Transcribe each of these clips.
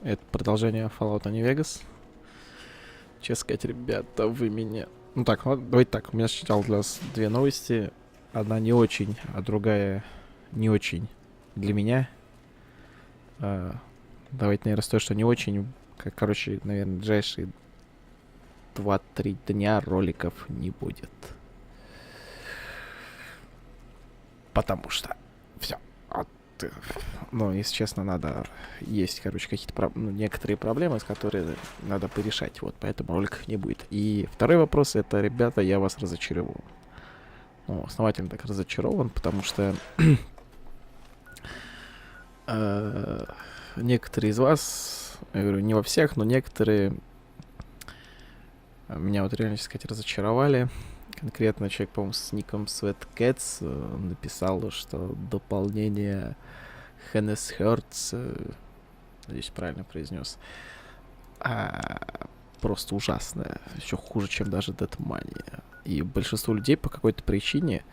Это продолжение Fallout New Vegas. Честно сказать, ребята, вы меня... Ну так, ну, давайте так. У меня сначала для вас две новости. Одна не очень, а другая не очень для меня. Давайте, наверное, с той, что не очень. Короче, наверное, ближайшие 2-3 дня роликов не будет. Потому что все. Ну, если честно, надо... Есть, короче, какие-то некоторые проблемы, с которыми надо порешать. Вот, поэтому роликов не будет. И второй вопрос, это, ребята, я вас разочаровал. Ну, основательно так разочарован, потому что некоторые из вас, я говорю, не во всех, но некоторые меня вот реально, сказать, разочаровали. Конкретно человек, по-моему, с ником SweatCats написал, что дополнение Hennes Hertz, надеюсь, правильно произнес, просто ужасное. Еще хуже, чем даже Deathmania. И большинство людей по какой-то причине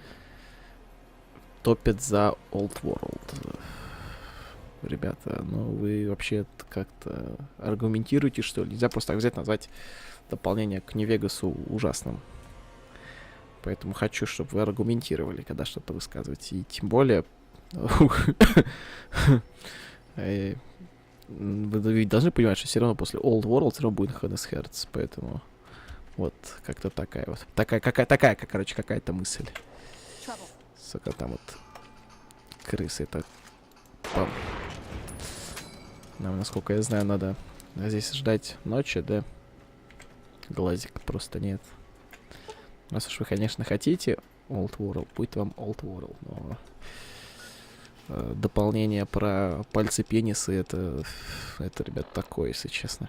топят за Old World. Ребята, ну вы вообще как-то аргументируете, что ли? Нельзя просто так взять, назвать дополнение к Нью-Вегасу ужасным. Поэтому хочу, чтобы вы аргументировали, когда что-то высказываете. И тем более... Вы должны понимать, что все равно после Old World все равно будет Hennes Hertz. Поэтому вот как-то такая вот. Короче, какая-то мысль. Сука, там вот крысы. Это... Нам, насколько я знаю, надо здесь ждать ночи, да? Глазик просто нет. Раз уж вы, конечно, хотите Old World, будет вам Old World, но дополнение про пальцы-пенисы, это, ребят, такое, если честно.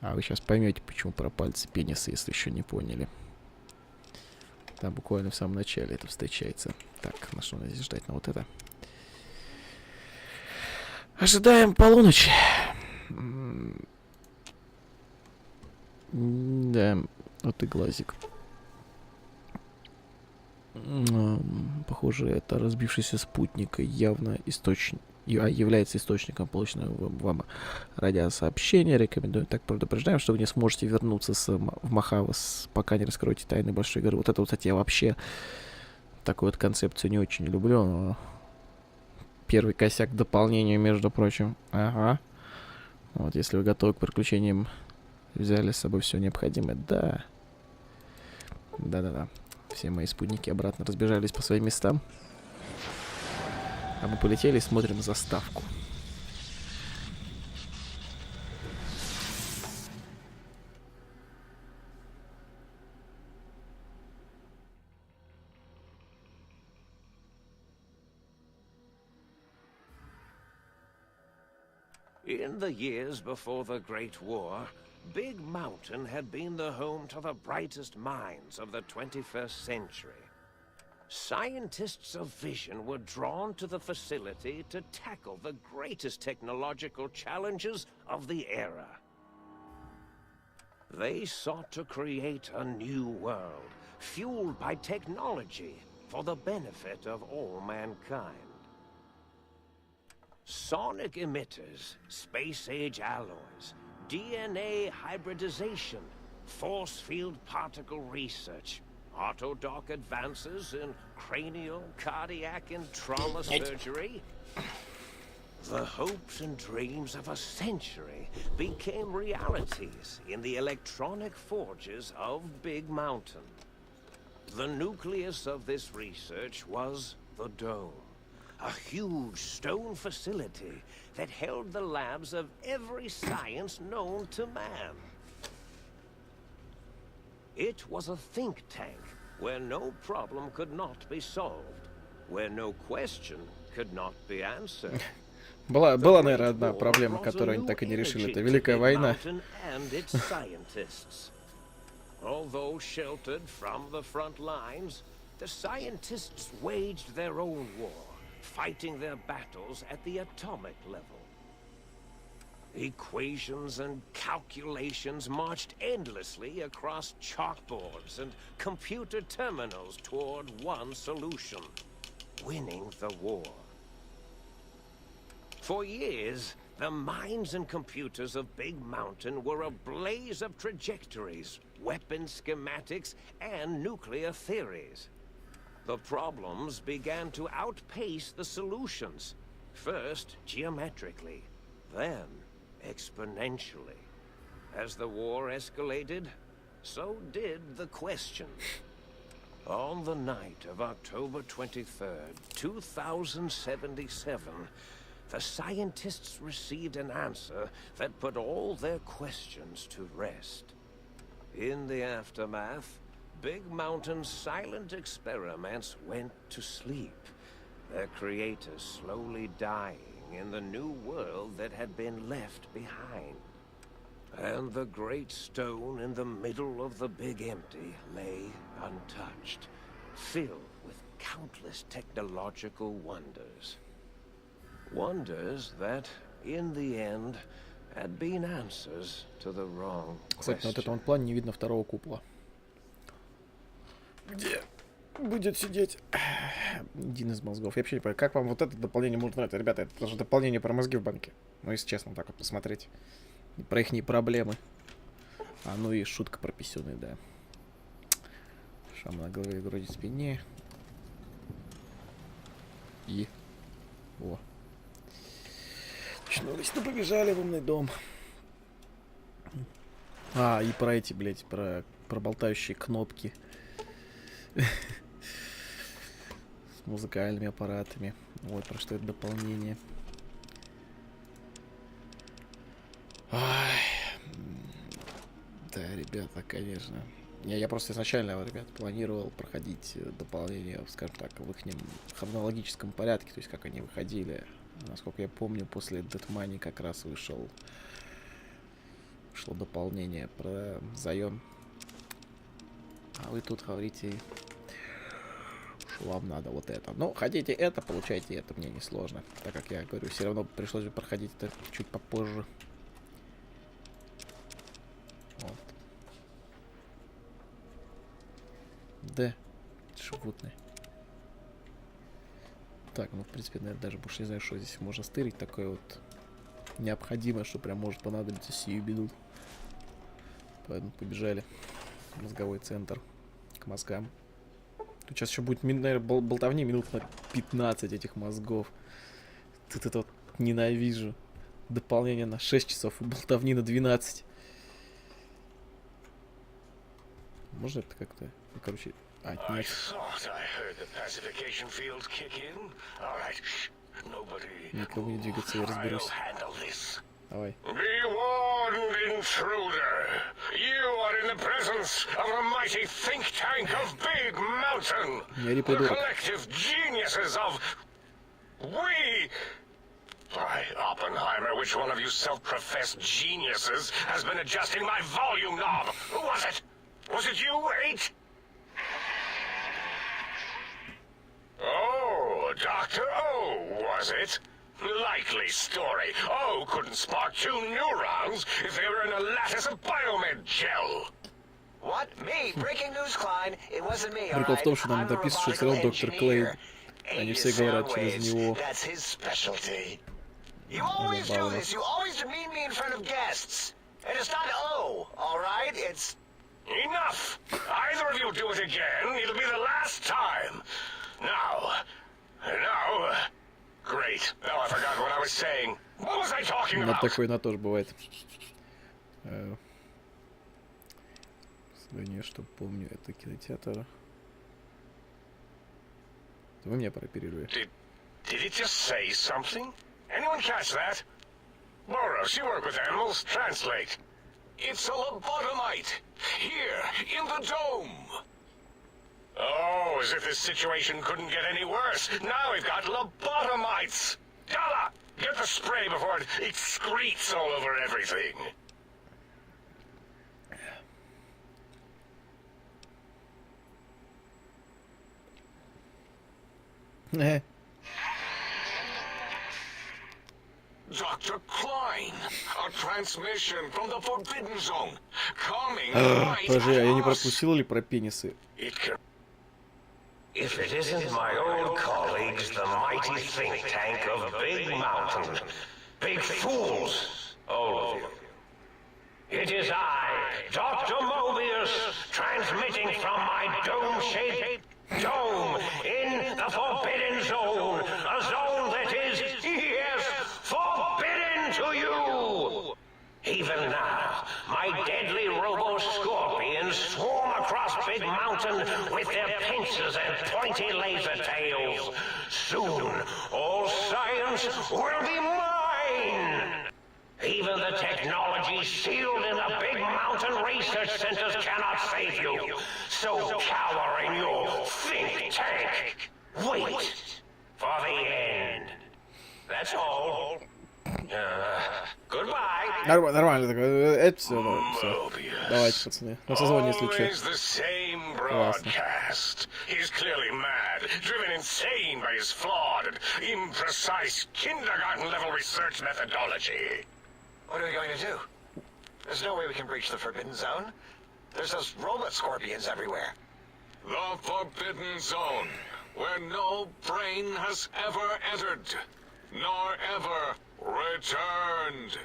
А вы сейчас поймете, почему про пальцы-пенисы, если еще не поняли. Там буквально в самом начале это встречается. Так, на что надо здесь ждать? На вот это. Ожидаем полуночи. Да, вот и глазик. Похоже, это разбившийся спутник явно является источником полученного вам радиосообщения. Рекомендую. Так, предупреждаем, что вы не сможете вернуться в Махавас, пока не раскроете тайны большой игры. Вот это вот, кстати, я вообще такую вот концепцию не очень люблю. Но... Первый косяк к дополнению, между прочим. Ага. Вот, если вы готовы к приключениям, взяли с собой все необходимое. Да. Да-да-да. Все мои спутники обратно разбежались по своим местам. А мы полетели и смотрим заставку. In the years before the Great War, Big Mountain had been the home to the brightest minds of the 21st century. Scientists of vision were drawn to the facility to tackle the greatest technological challenges of the era. They sought to create a new world, fueled by technology for the benefit of all mankind. Sonic emitters, space-age alloys, DNA hybridization, force field particle research, autodoc advances in cranial, cardiac, and trauma surgery. The hopes and dreams of a century became realities in the electronic forges of Big Mountain. The nucleus of this research was the Dome. A huge stone facility that held the labs of every science known to man. It was a think tank where no problem could not be solved, where no question could not be answered. Была, наверное, одна проблема, которую они так и не решили. Это Великая война. Although sheltered from the front lines, the scientists waged their own war, fighting their battles at the atomic level. Equations and calculations marched endlessly across chalkboards and computer terminals toward one solution: winning the war. For years, The minds and computers of Big Mountain were a blaze of trajectories, weapon schematics, and nuclear theories. The problems began to outpace the solutions, first geometrically, then exponentially. As the war escalated, so did the question. On the night of October 23rd, 2077, the scientists received an answer that put all their questions to rest. In the aftermath, Big Mountain's silent experiments went to sleep, their creators slowly dying in the new world that had been left behind. And the great stone in the middle of the Big Empty lay untouched, filled with countless technological wonders. Wonders that, in the end, had been answers to the wrong Кстати, на вот этом question. плане не видно второго купола. Где будет сидеть один из мозгов? Я вообще не понимаю, как вам вот это дополнение может нравиться? Ребята, это же дополнение про мозги в банке. Ну, если честно, так вот посмотреть. И про ихние проблемы. А, ну и шутка про писюны, да. Шрам на голове, груди, спине. И... О. Очнулись, ну побежали в умный дом. А, и про эти, блядь, про болтающие кнопки. С музыкальными аппаратами. Вот про что это дополнение. Ай. Да, ребята, конечно. Я просто изначально, ребят, планировал проходить дополнение, скажем так, в их хронологическом порядке, то есть как они выходили. Насколько я помню, после Dead Money как раз вышло дополнение про заем. А вы тут говорите, что вам надо вот это. Ну, хотите это, получайте это, мне не сложно. Так как я говорю, все равно пришлось бы проходить это чуть попозже. Вот. Да, животные. Так, ну, в принципе, наверное, даже больше не знаю, что здесь можно стырить. Такое вот необходимое, что прям может понадобиться сию минуту. Поэтому побежали в мозговой центр к мозгам. Тут сейчас еще будет, наверное, болтовни минут на 15 этих мозгов. Тут это вот ненавижу. Дополнение на 6 часов и болтовни на 12. Можно это как-то... Ну, короче... А, нет. Никому не двигаться, я разберусь. Давай. Be warned, intruder. You are in the presence of a mighty think tank of Big Mountain. Не ори, The придурок. collective geniuses of... We... By Oppenheimer, which one of you self-professed geniuses has been adjusting my volume knob? Who was it? Was it you, 8? Oh, Dr. O, was it? Likely story. O couldn't spark 2 neurons if they were in a lattice of biomed gel. What? Me? Breaking news, Klein. It wasn't me, all Прикол в right? том, что нам I'm a написано, что все robotical равно доктор Клейн. engineer. Они Eight все говорят sound через waves. него. That's his specialty. You always do this. You always demean me in front of guests. And it's not O, all right? It's... Enough! Either of you do it again, it'll be the last time. Now... Great. Now I forgot what I was saying. What was I talking Ну, about? такое на тоже бывает. Последнее, что помню, это кинотеатр. Вы меня прооперируете. Did it just say something? Anyone catch that? Boros, you work with animals. Translate. It's a lobotomite. Here, in the dome. Oh, as if this situation couldn't get any worse. Now we've got lobotomites. Dalla, get the spray before it excretes all over everything. Dr. Klein, a transmission from the Forbidden Zone, coming right Подожди, а я не at us. пропустил ли про пенисы? It can... If it isn't my old colleagues, the mighty think tank of Big Mountain. Big fools, all of you. It is I, Dr. Mobius, transmitting from my dome-shaped dome in the Forbidden Zone. A zone that is, yes, forbidden to you. Even now, my deadly robo-scorpions swarm across Big Mountain with their pincers and pointy laser tails. Soon, all science will be mine. Even the technology sealed in the Big Mountain research centers cannot save you. So cower in your think tank. Wait for the end. That's all. Goodbye. Нормально такое. Это все, все. Давайте, пацаны. На созвоне, если Always что. the same broadcast. He's clearly mad, driven insane by his flawed and imprecise kindergarten-level research methodology. What are we going to do? There's no way we can breach the Forbidden Zone. There's those robot scorpions everywhere. The Forbidden Zone, where no brain has ever entered, nor ever returned.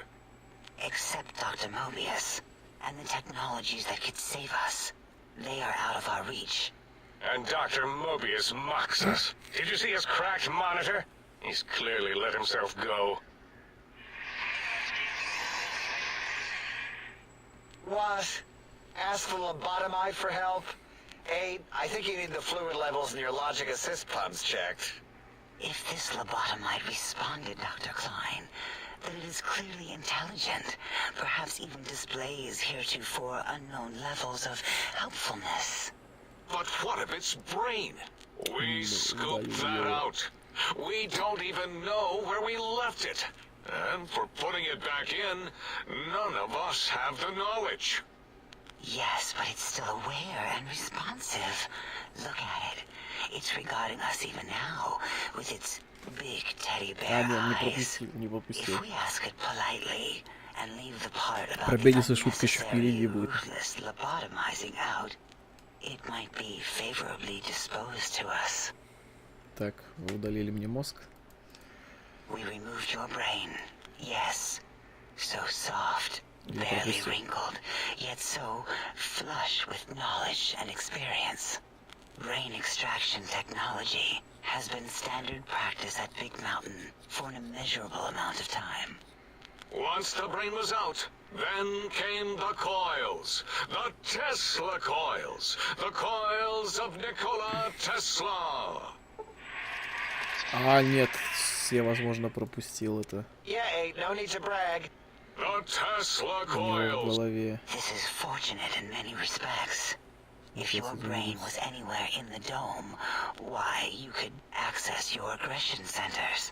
Except Dr. Mobius, and the technologies that could save us. They are out of our reach. And Dr. Mobius mocks us. Did you see his cracked monitor? He's clearly let himself go. What? Ask the lobotomite for help? Hey, I think you need the fluid levels in your logic assist pumps checked. If this lobotomite responded, Dr. Klein, then it is clearly intelligent, perhaps even displays heretofore unknown levels of helpfulness. But what of its brain? We scooped that out. We don't even know where we left it. And for putting it back in, none of us have the knowledge. Yes, but it's still aware and responsive. Look at it. It's regarding us even now, with its big teddy bear eyes. If we ask it politely and leave the part about the unnecessary ruthless lobotomizing out, it might be favorably disposed to us. Так, вы удалили мне мозг. We removed your brain, yes. So soft, barely wrinkled, yet so flush with knowledge and experience. Brain extraction technology has been standard practice at Big Mountain for an immeasurable amount of time. Once the brain was out, then came the coils. The Tesla coils. The coils of Nikola Tesla. А, нет, я, возможно, пропустил это. Yeah, ain't no need to brag. The Tesla У него в coils. голове. This is fortunate in many respects. If your brain was anywhere in the dome, why, you could access your aggression centers.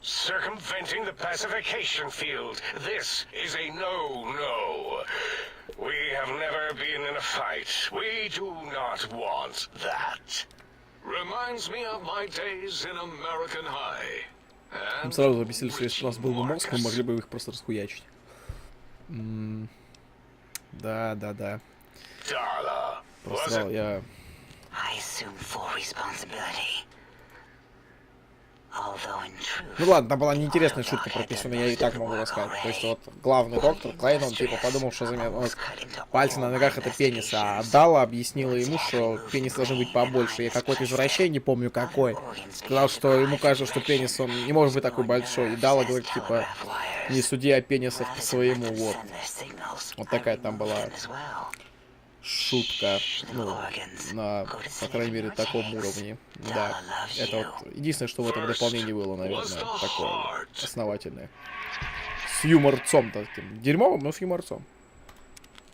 Circumventing the pacification field. This is a no-no. We have never been in a fight. We do not want that. Reminds me of my days in American High. Мы сразу объяснили, что если у нас был бы мозг, мы могли бы их просто расхуячить. Да. Darla. Просрал я. I assume full responsibility. Although in truth, Ну ладно, там была неинтересная шутка прописана, я и так могу рассказать. То есть вот главный доктор Клейн, он типа подумал, что вот, пальцы на ногах это пенис, а Дала объяснила ему, что пенис должен быть побольше. Я какой-то извращение, не помню какой, сказал, что ему кажется, что пенис он не может быть такой большой. И Дала говорит, типа, не суди о пенисах по своему, вот. Вот такая там была шутка, ну, на, по крайней мере, таком уровне. Да, это вот единственное, что в этом дополнении было, наверное, такое вот основательное. С юморцом таким. Дерьмовым, но с юморцом.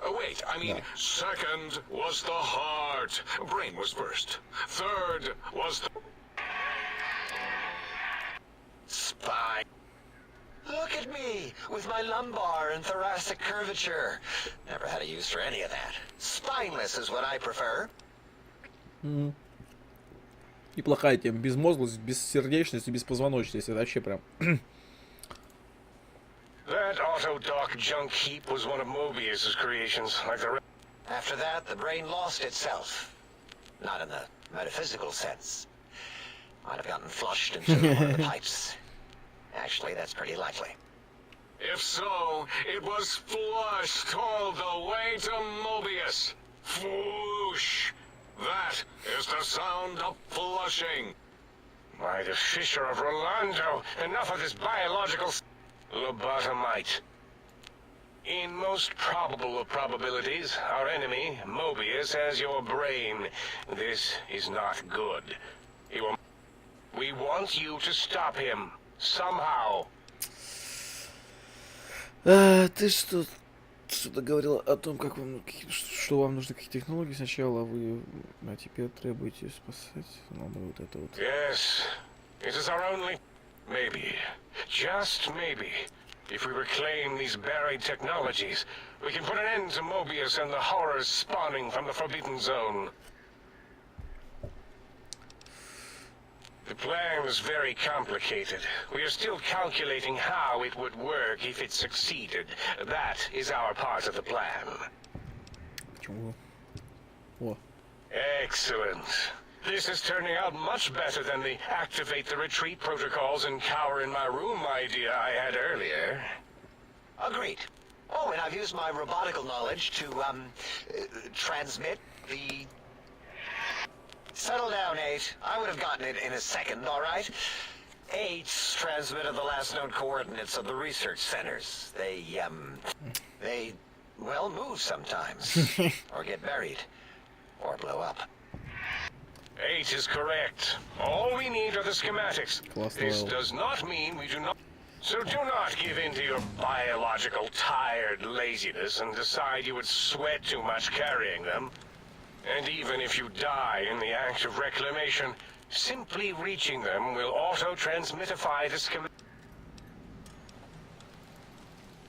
Wait, I mean, second was the heart. Brain was first. Third was the Spine. Look at me, with my lumbar and thoracic curvature. Never had a use for any of that. Spineless is what I prefer. Неплохая тема. Безмозглость, бессердечность и беспозвоночность. Это вообще прям... That auto-dock junk heap was one of Mobius's creations, like the After that, the brain lost itself. Not in the metaphysical sense. Might have gotten flushed into one of the pipes. Actually, that's pretty likely. If so, it was flushed all the way to Mobius. Flush. That is the sound of flushing. By the Fisher of Rolando, enough of this biological lobotomite. In most probable of probabilities, our enemy, Mobius, has your brain. This is not good. We want you to stop him. Somehow. Ты что-то говорил о том, как вам, что вам нужны какие технологии сначала, а теперь требуете спасать надо вот это вот. Yes, it is our only... Maybe, just maybe, if we reclaim these buried technologies, we can put an end to Mobius and the horrors spawning from the Forbidden Zone. The plan is very complicated. We are still calculating how it would work if it succeeded. That is our part of the plan. Почему? О. Excellent. This is turning out much better than the activate the retreat protocols and cower in my room idea I had earlier. Agreed. Oh, and I've used my robotical knowledge to, transmit the... Settle down, 8. I would have gotten it in a second, all right? 8's transmitted the last known coordinates of the research centers. They, well, move sometimes. Or get buried. Or blow up. 8 is correct. All we need are the schematics. This does not mean we do not... So do not give in to your biological tired laziness and decide you would sweat too much carrying them. And even if you die in the act of reclamation, simply reaching them will auto-transmitify the schematic.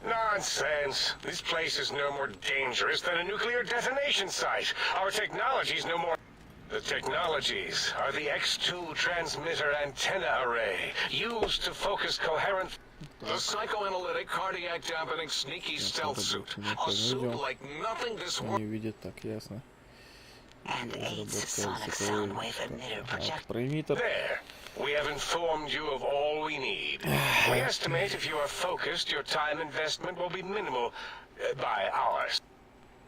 Nonsense. This place is no more dangerous than a nuclear detonation site. Our technology's no more... The technologies are the X2 transmitter antenna array, used to focus coherent... The psychoanalytic, cardiac dampening, sneaky stealth suit. A suit like nothing this world... Не видит, так ясно. And 8's sonic sound wave emitter projector. There. We have informed you of all we need. We estimate if you are focused, your time investment will be minimal by hours.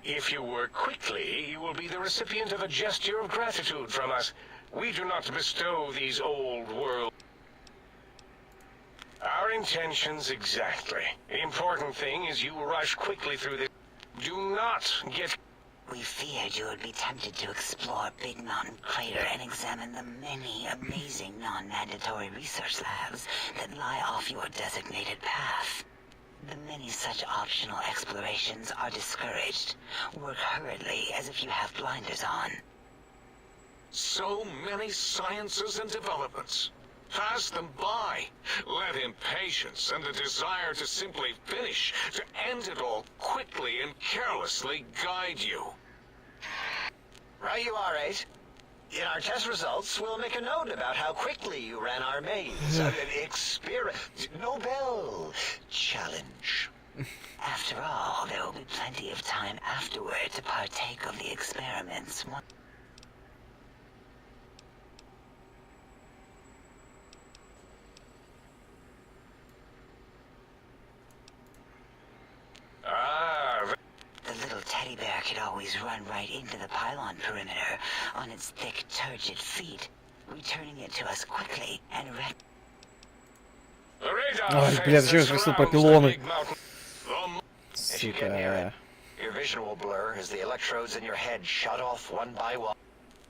If you work quickly, you will be the recipient of a gesture of gratitude from us. We do not bestow these old world... Our intentions exactly. The important thing is you rush quickly through this. Do not get... We feared you would be tempted to explore Big Mountain Crater and examine the many amazing non-mandatory research labs that lie off your designated path. The many such optional explorations are discouraged. Work hurriedly as if you have blinders on. So many sciences and developments. Pass them by. Let impatience and the desire to simply finish, to end it all quickly and carelessly guide you. Right you are, 8. In our test results, we'll make a note about how quickly you ran our maze. Nobel challenge. After all, there will be plenty of time afterward to partake of the experiments. The little teddy bear could always run right into the pylon perimeter on its thick, turgid feet, returning it to us quickly and Ой, блядь, зачем я спросил про пилоны? Сука. Your vision will blur as the electrodes in your head shut off one by one.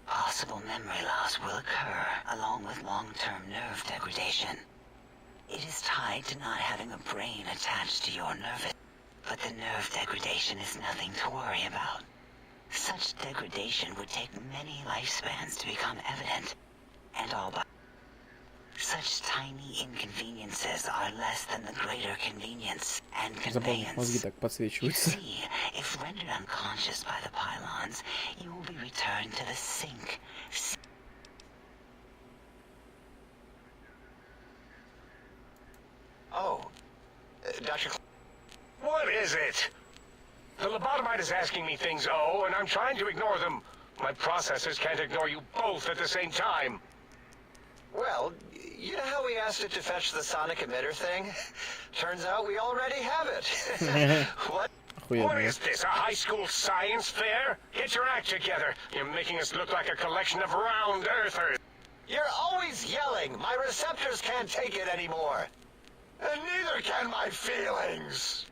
Possible memory loss will occur, along with long-term nerve degradation. It is tied to not having a brain attached to your nervous... But the nerve degradation is nothing to worry about. Such degradation would take many lifespans to become evident, and all but... Such tiny inconveniences are less than the greater convenience and conveyance. Мозги так подсвечиваются. See, if rendered unconscious by the pylons, you will be returned to the sink. Oh, Dr. What is it? The lobotomite is asking me things, and I'm trying to ignore them. My processors can't ignore you both at the same time. Well, you know how we asked it to fetch the sonic emitter thing? Turns out we already have it. What? What is this, a high school science fair? Get your act together. You're making us look like a collection of round earthers. You're always yelling. My receptors can't take it anymore. And neither can my feelings.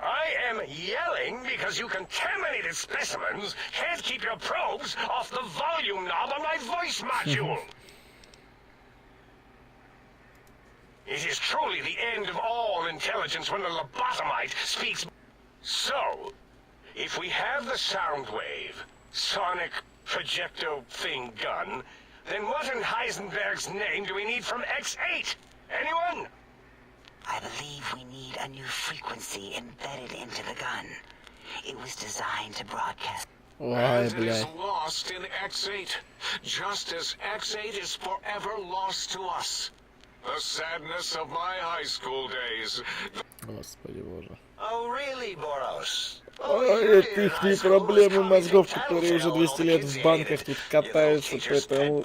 I am yelling because you contaminated specimens can't keep your probes off the volume knob on my voice module. It is truly the end of all intelligence when the lobotomite speaks. So, if we have the sound wave, sonic projecto thing gun, then what in Heisenberg's name do we need from X8? Anyone? I believe we need a new frequency embedded into the gun. It was designed to broadcast. And it is lost in X8, just as X8 is forever lost to us. The sadness of my high school days. Господи боже. Oh, really, Boros? Это их не проблемы мозгов, которые уже 200 лет в банках тут катаются по этому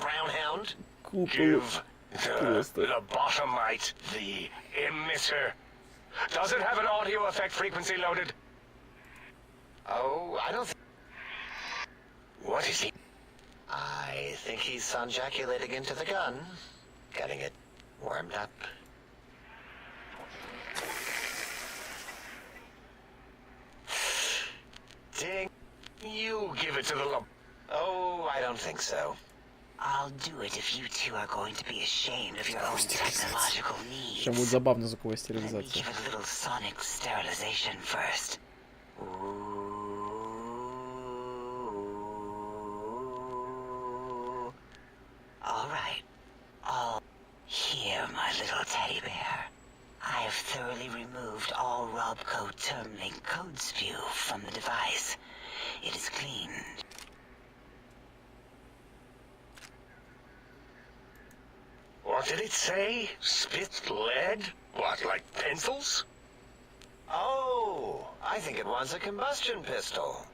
куполу. Просто. Lobotomite, the emitter. Does it have an audio effect frequency loaded? Oh, I don't think... What is he? I think he's sonjaculating into the gun. Getting it warmed up. Ding. You give it to the Oh, I don't think so. I'll do it if you two are going to be ashamed of your own technological needs. Сейчас будет забавно звуковая Let me стерилизация. give it a little sonic sterilization first. All right. Here, my little teddy bear. I have thoroughly removed all Robco termlink code spew from the device. It is clean. What did it say? Spit lead? What, like pencils? Oh, I think it wants a combustion pistol.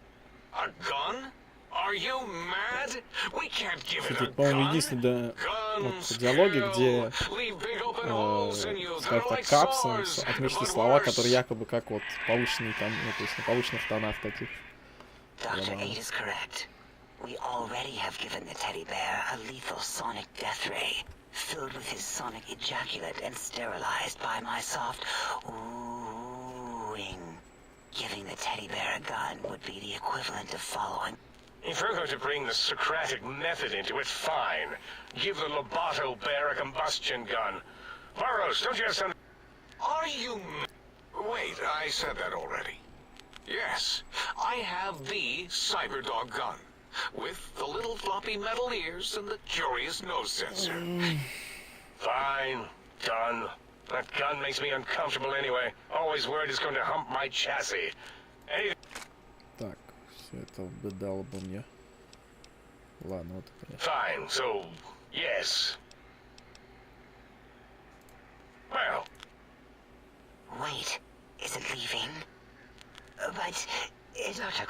A gun? Are you mad? We can't give it a Тут, по-моему, gun. единственный Guns вот, диалоги, где leave big open holes in you. скажем They're так, like капсом swords, отмечены but слова, worse. которые якобы как вот повышенные там, ну, то есть на повышенных тонах таких. Dr. 8 is correct. We already have given the teddy bear a lethal sonic death ray, filled with his sonic ejaculate and sterilized by my soft oohing. Giving the teddy bear a gun would be the equivalent of following. If you're going to bring the Socratic method into it, fine. Give the Loboto bear a combustion gun. Burroughs, don't you have some... Are you... Wait, I said that already. Yes, I have the Cyberdog gun. With the little floppy metal ears and the curious nose sensor. Fine. Done. That gun makes me uncomfortable anyway. Always worried it's going to hump my chassis. Anything... Так, все это бы дало бы мне. Ладно, вот это. Fine, so, yes. Well... Wait, is it leaving? But Dr.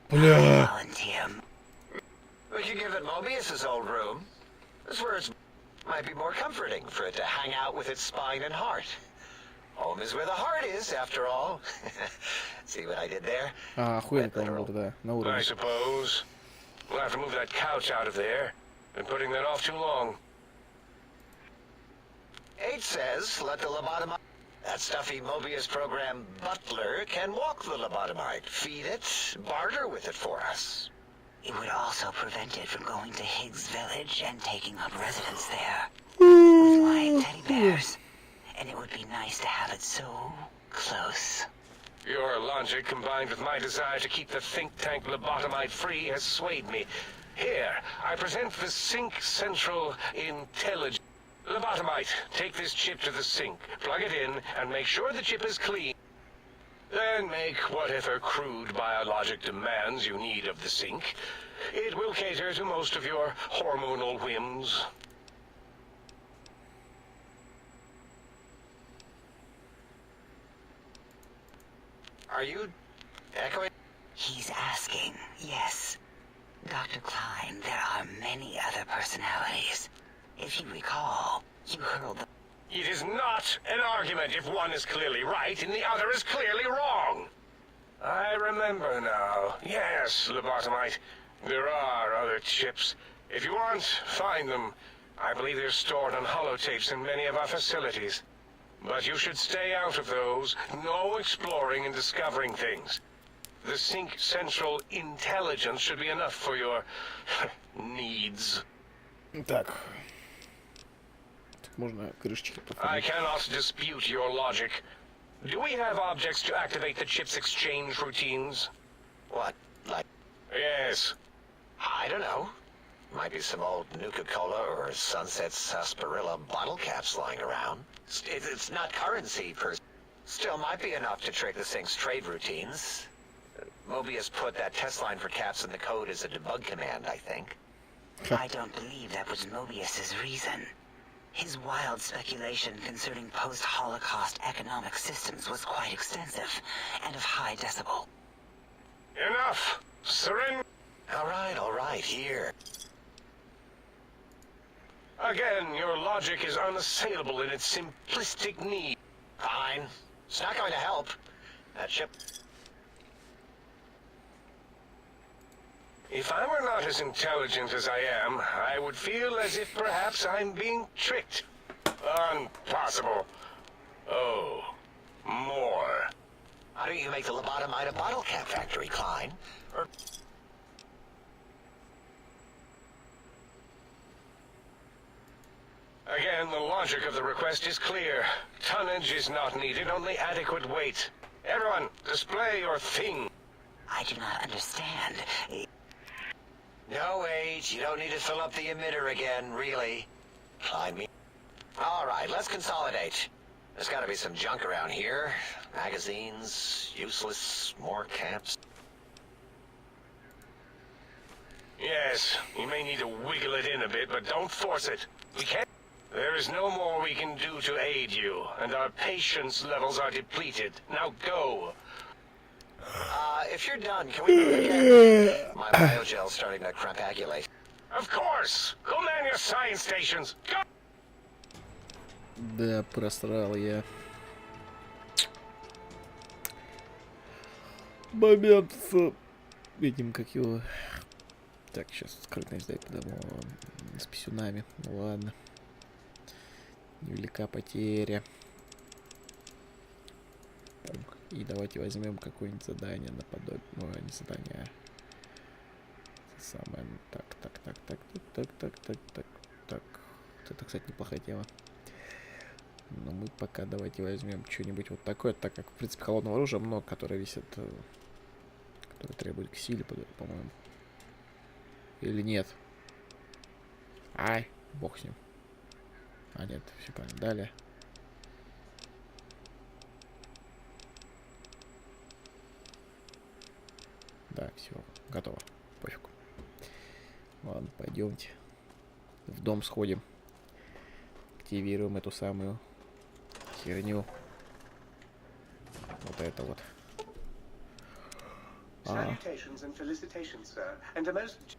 Бля! Volunteer. We could give it Mobius's old room. This where it might be more comforting for it to hang out with its spine and heart. Home is where the heart is, after all. See what I did there? А, охуенно, по-моему, да, на I уровне. suppose. We'll have to move that couch out of there. Been putting that off too long. 8 says, let the lobotomite... That stuffy Mobius program butler can walk the lobotomite, feed it, barter with it for us. It would also prevent it from going to Higgs Village and taking up residence there. With my teddy bears. And it would be nice to have it so close. Your logic, combined with my desire to keep the think tank lobotomite free, has swayed me. Here, I present the Sync Central Intelligence. Lobotomite, take this chip to the sink, plug it in, and make sure the chip is clean. Then make whatever crude biologic demands you need of the sink. It will cater to most of your hormonal whims. Are you echoing? He's asking, yes. Dr. Klein, there are many other personalities. If you recall, you hurled the... It is not an argument if one is clearly right and the other is clearly wrong. I remember now. Yes, lobotomite. There are other chips. If you want, find them. I believe they're stored on holotapes in many of our facilities. But you should stay out of those. No exploring and discovering things. The Sync Central Intelligence should be enough for your needs. Так. Можно крышечки I пофармить. cannot dispute your logic. Do we have objects to activate the chip's exchange routines? What? Like, Yes. I don't know. Might be some old Nuka-Cola or Sunset Sarsaparilla bottle caps lying around. It's not currency per... Still might be enough to trick the Sync's trade routines. Mobius put that test line for caps in the code as a debug command, I think. I don't believe that was Mobius's reason. His wild speculation concerning post-Holocaust economic systems was quite extensive and of high decibel. Enough. Surrender. All right, here. Again, your logic is unassailable in its simplistic need. Fine. It's not going to help. That chip... If I were not as intelligent as I am, I would feel as if perhaps I'm being tricked. Impossible. Oh, more. How do you make the lobotomite a bottle cap factory, Klein? Or... Again, the logic of the request is clear. Tonnage is not needed, only adequate weight. Everyone, display your thing. I do not understand. No, wait. You don't need to fill up the emitter again, really. Klein me. All right, let's consolidate. There's got to be some junk around here. Magazines, useless, more caps. Yes, you may need to wiggle it in a bit, but don't force it. We can't... There is no more we can do to aid you, and our patience levels are depleted. Now go. If you're done, can we move again? My biogel's starting to crampagulate. Of course! Go man your science stations! Go! Да, просрал я. Момент с этим, как его... Так, сейчас скрытность дать подумал. С писюнами. Ну ладно. Невелика потеря. И давайте возьмем какое-нибудь задание наподобие... Ну, не задание, а... Самое... Так. Это, кстати, неплохая тема. Но мы пока давайте возьмем что-нибудь вот такое, так как, в принципе, холодного оружия много, которое висит... Которое требует к силе, по-моему. Или нет? Ай, бог с ним. А, нет, все правильно. Далее. Да, все, готово. Пофиг. Ладно, пойдемте. В дом сходим. Активируем эту самую херню. Вот это вот. Salutations and felicitations, sir, and a most...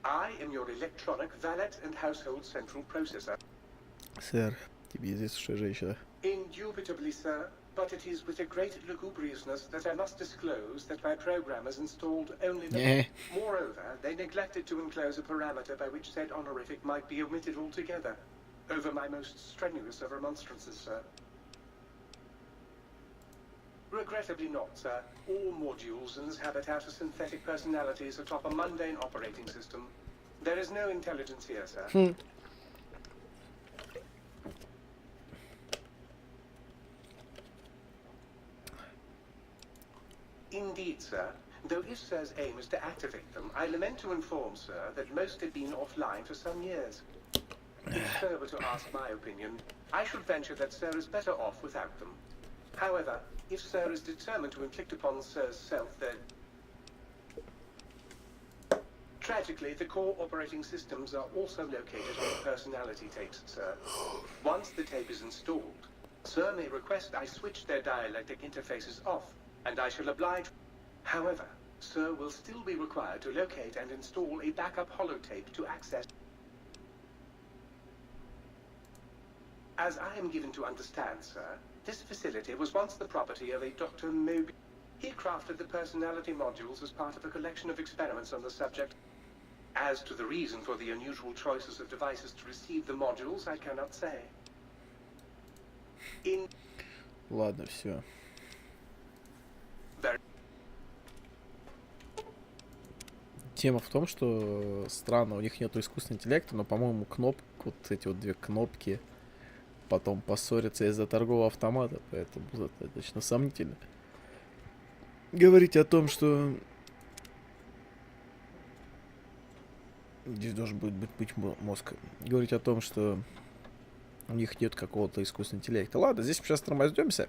I am your electronic valet and household central processor. Сэр, тебе известно, что я женщина. Indubitably, sir, but it is with a great lugubriousness that I must disclose that my programmers installed only the... Moreover, they neglected to enclose a parameter by which said honorific might be omitted altogether. Over my most strenuous of remonstrances, sir. Regrettably not, sir. All modules in this habitat are synthetic personalities atop a mundane operating system. There is no intelligence here, sir. Indeed, sir. Though if Sir's aim is to activate them, I lament to inform, sir, that most have been offline for some years. If Sir were to ask my opinion, I should venture that Sir is better off without them. However, if Sir is determined to inflict upon Sir's self their... Tragically, the core operating systems are also located on the personality tapes, sir. Once the tape is installed, Sir may request I switch their dialectic interfaces off, and I shall oblige. However, Sir will still be required to locate and install a backup holotape to access... As I am given to understand, sir, this facility was once the property of a Dr. Moby. He crafted the personality modules as part of a collection of experiments on the subject. As to the reason for the unusual choices of devices to receive the modules, I cannot say. Ладно, все. Тема в том, что странно, у них нету искусственного интеллекта, но, по-моему, вот эти вот две кнопки потом поссорятся из-за торгового автомата, поэтому достаточно сомнительно. Говорить о том, что здесь должен быть мозг. Говорить о том, что у них нет какого-то искусственного интеллекта. Ладно, здесь мы сейчас тормознемся.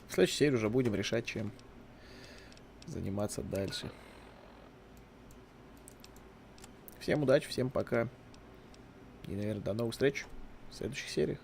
В следующей серии уже будем решать, чем заниматься дальше. Всем удачи, всем пока. И, наверное, до новых встреч в следующих сериях.